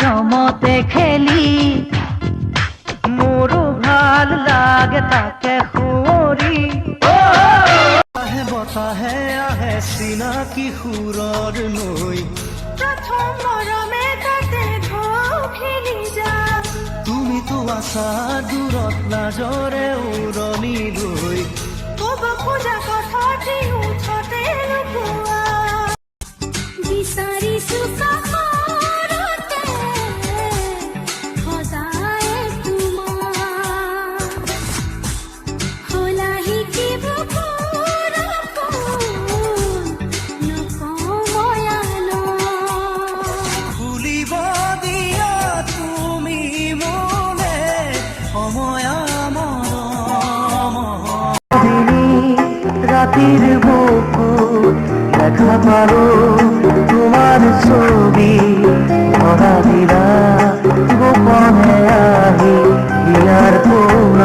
মৰমতে খেলি মোৰো ভাল লাগে তাকে সুঁৱৰি আহে বতাহে আহে চিনাকি সুৰৰ নৈ প্ৰথম মৰমে তাতে ঢৌ খেলি যা তুমিতো আছা দূৰত লাজৰে উৰণি লৈ ক'ব খোজা কথাটি মুঠতে লুকুৱা বিচাৰিছো কাষৰতে সদায় তোমাৰ হলা শিকিব খুলিব দিয়া তুমি মোলে সময় রাতির বুকুত দেখা পারো তোমার ছবি ধরা দিলা গোপনে আহি ইয়ার কোন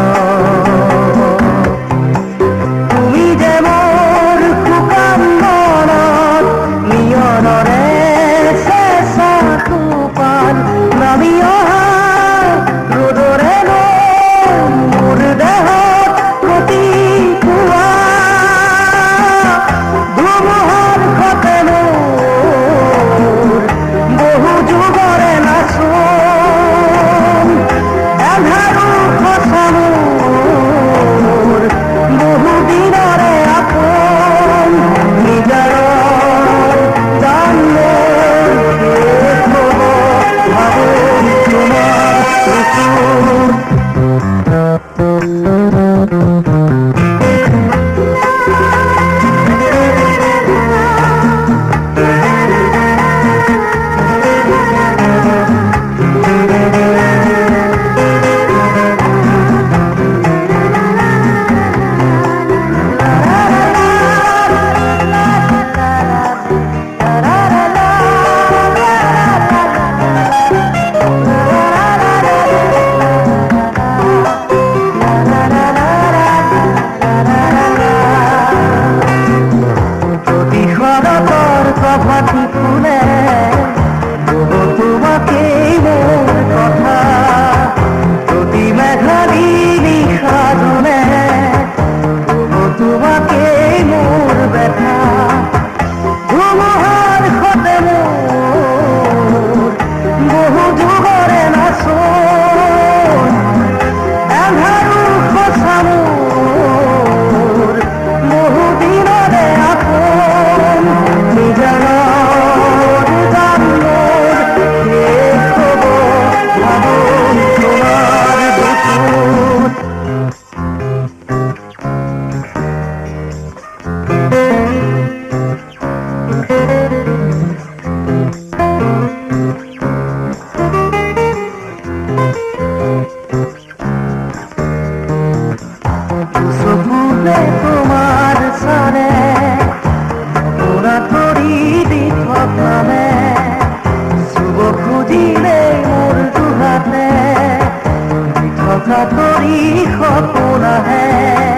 তুমি যে মোর শুকান মনত নিয়নৰে চেঁচা সোপান নামি অহা ৰ'দৰে মোৰ দেহত প্ৰতি পুৱা ধুমুহাৰ সতে মোৰ বহু যুগৰে নাচোন এন্ধাৰো সঁচা মোৰ বহু দিনৰে আপোন নিজৰ জানলে শেষ হ'ব ভাবোঁ প্রভাতী ফুলে তোমাকেই মোর কথা প্রতি মেঘালি নিশা জুনে তোমাকেই মোর ব্যথা ধুমুহার সতে মোর বহু যুগরে নাচোন এন্ধাৰো সঁচা মোৰ বহু দিনৰে আপোন নিজৰ তোমার সারে ওরা তরি দিঠক নামে শুভ খুঁজিলে মোর দুহাতে দিঠকা তরি সপোন আহে